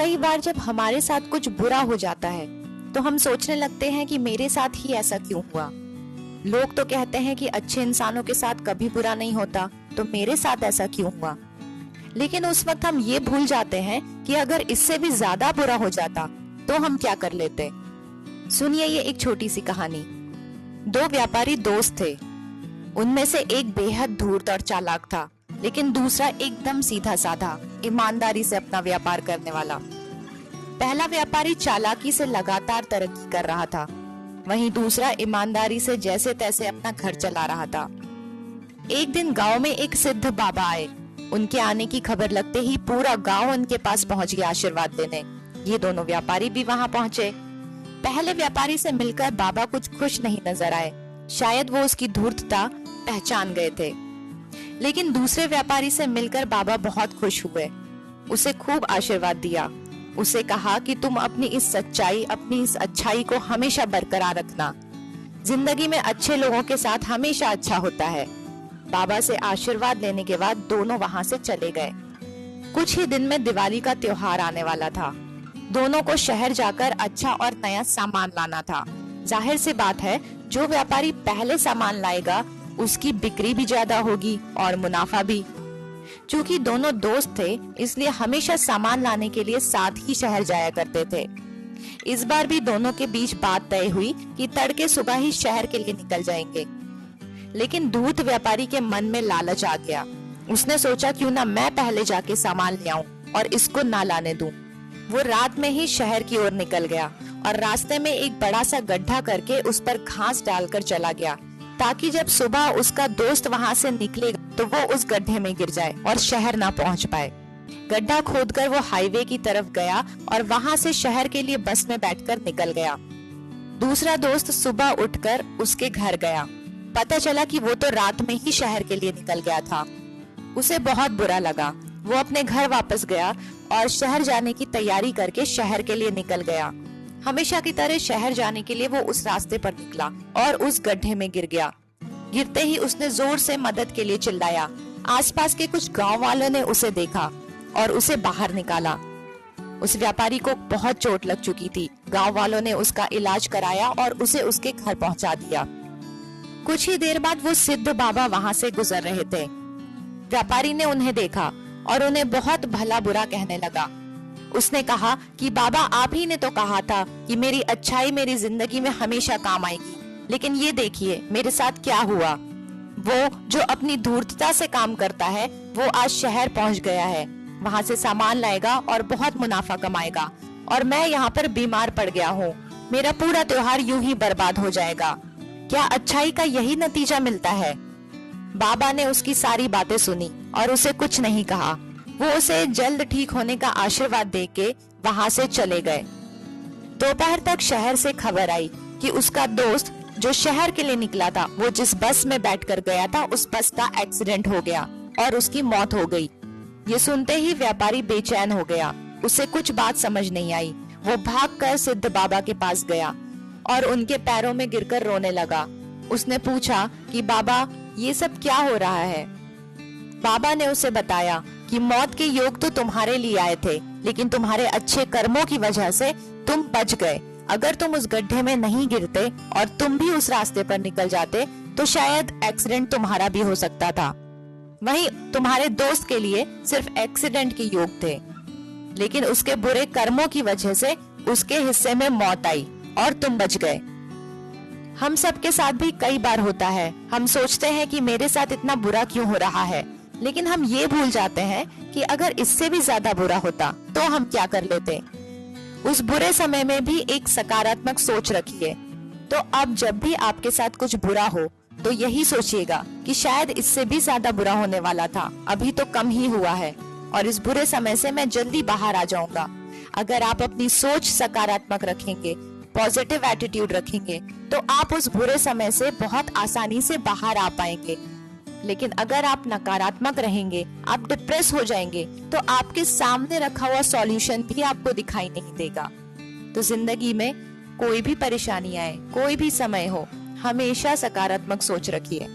कई बार जब हमारे साथ कुछ बुरा हो जाता है तो हम सोचने लगते हैं कि मेरे साथ ही ऐसा क्यों हुआ। लोग तो कहते हैं कि अच्छे इंसानों के साथ कभी बुरा नहीं होता, तो मेरे साथ ऐसा क्यों हुआ। लेकिन उस वक्त हम ये भूल जाते हैं कि अगर इससे भी ज्यादा बुरा हो जाता तो हम क्या कर लेते। सुनिए ये एक छोटी सी कहानी। दो व्यापारी दोस्त थे। उनमें से एक बेहद धूर्त और चालाक था, लेकिन दूसरा एकदम सीधा साधा, ईमानदारी से अपना व्यापार करने वाला। पहला व्यापारी चालाकी से लगातार तरक्की कर रहा था, वहीं दूसरा ईमानदारी से जैसे तैसे अपना घर चला रहा था। एक दिन गांव में एक सिद्ध बाबा आए। उनके आने की खबर लगते ही पूरा गांव उनके पास पहुंच गया आशीर्वाद देने। ये दोनों व्यापारी भी वहां पहुंचे। पहले व्यापारी से मिलकर बाबा कुछ खुश नहीं नजर आए, शायद वो उसकी धूर्तता पहचान गए थे। लेकिन दूसरे व्यापारी से मिलकर बाबा बहुत खुश हुए, उसे खूब आशीर्वाद दिया। उसे कहा कि तुम अपनी इस सच्चाई, अपनी इस अच्छाई को हमेशा बरकरार रखना। जिंदगी में अच्छे लोगों के साथ हमेशा अच्छा होता है। बाबा से आशीर्वाद लेने के बाद दोनों वहां से चले गए। कुछ ही दिन में दिवाली का त्योहार आने वाला था। दोनों को शहर जाकर अच्छा और नया सामान लाना था। जाहिर सी बात है, जो व्यापारी पहले सामान लाएगा उसकी बिक्री भी ज्यादा होगी और मुनाफा भी। चूंकि दोनों दोस्त थे, इसलिए हमेशा सामान लाने के लिए साथ ही शहर जाया करते थे। इस बार भी दोनों के बीच बात तय हुई कि तड़के सुबह ही शहर के लिए निकल जाएंगे। लेकिन धूर्त व्यापारी के मन में लालच आ गया। उसने सोचा क्यों ना मैं पहले जाके सामान ले आऊं और इसको ना लाने दूं। वो रात में ही शहर की ओर निकल गया और रास्ते में एक बड़ा सा गड्ढा करके उस पर घास डालकर चला गया, ताकि जब सुबह उसका दोस्त वहां से निकलेगा तो वो उस गड्ढे में गिर जाए और शहर ना पहुंच पाए। गड्ढा खोदकर वो हाईवे की तरफ गया और वहां से शहर के लिए बस में बैठकर निकल गया। दूसरा दोस्त सुबह उठकर उसके घर गया। पता चला कि वो तो रात में ही शहर के लिए निकल गया था। उसे बहुत बुरा लगा। वो अपने घर वापस गया और शहर जाने की तैयारी करके शहर के लिए निकल गया। हमेशा की तरह शहर जाने के लिए वो उस रास्ते पर निकला और उस गड्ढे में गिर गया। गिरते ही उसने जोर से मदद के लिए चिल्लाया। आसपास के कुछ गांव वालों ने उसे देखा और उसे बाहर निकाला। उस व्यापारी को बहुत चोट लग चुकी थी। गांव वालों ने उसका इलाज कराया और उसे उसके घर पहुंचा दिया। कुछ ही देर बाद वो सिद्ध बाबा वहां से गुजर रहे थे। व्यापारी ने उन्हें देखा और उन्हें बहुत भला बुरा कहने लगा। उसने कहा कि बाबा, आप ही ने तो कहा था कि मेरी अच्छाई मेरी जिंदगी में हमेशा काम आएगी, लेकिन ये देखिए मेरे साथ क्या हुआ। वो जो अपनी धूर्तता से काम करता है वो आज शहर पहुंच गया है, वहां से सामान लाएगा और बहुत मुनाफा कमाएगा, और मैं यहाँ पर बीमार पड़ गया हूँ। मेरा पूरा त्योहार यूं ही बर्बाद हो जाएगा। क्या अच्छाई का यही नतीजा मिलता है? बाबा ने उसकी सारी बातें सुनी और उसे कुछ नहीं कहा। वो उसे जल्द ठीक होने का आशीर्वाद देके वहां से चले गए। दोपहर तक शहर से खबर आई कि उसका दोस्त जो शहर के लिए निकला था, वो जिस बस में बैठकर गया था, उस बस का एक्सीडेंट हो गया और उसकी मौत हो गई। ये सुनते ही व्यापारी बेचैन हो गया। उसे कुछ बात समझ नहीं आई। वो भागकर सिद्ध बाबा के पास गया और उनके पैरों में गिरकर रोने लगा। उसने पूछा कि बाबा, ये सब क्या हो रहा है? बाबा ने उसे बताया कि मौत के योग तो तुम्हारे लिए आए थे, लेकिन तुम्हारे अच्छे कर्मों की वजह से तुम बच गए। अगर तुम उस गड्ढे में नहीं गिरते और तुम भी उस रास्ते पर निकल जाते तो शायद एक्सीडेंट तुम्हारा भी हो सकता था। वहीं तुम्हारे दोस्त के लिए सिर्फ एक्सीडेंट के योग थे, लेकिन उसके बुरे कर्मों की वजह से उसके हिस्से में मौत आई और तुम बच गए। हम सब के साथ भी कई बार होता है। हम सोचते हैं कि मेरे साथ इतना बुरा क्यों हो रहा है, लेकिन हम ये भूल जाते हैं कि अगर इससे भी ज्यादा बुरा होता तो हम क्या कर लेते। उस बुरे समय में भी एक सकारात्मक सोच रखिए। तो अब जब भी आपके साथ कुछ बुरा हो तो यही सोचिएगा कि शायद इससे भी ज्यादा बुरा होने वाला था, अभी तो कम ही हुआ है और इस बुरे समय से मैं जल्दी बाहर आ जाऊंगा। अगर आप अपनी सोच सकारात्मक रखेंगे, पॉजिटिव एटीट्यूड रखेंगे, तो आप उस बुरे समय से बहुत आसानी से बाहर आ पाएंगे। लेकिन अगर आप नकारात्मक रहेंगे, आप डिप्रेस हो जाएंगे, तो आपके सामने रखा हुआ सॉल्यूशन भी आपको दिखाई नहीं देगा। तो जिंदगी में कोई भी परेशानी आए, कोई भी समय हो, हमेशा सकारात्मक सोच रखिए।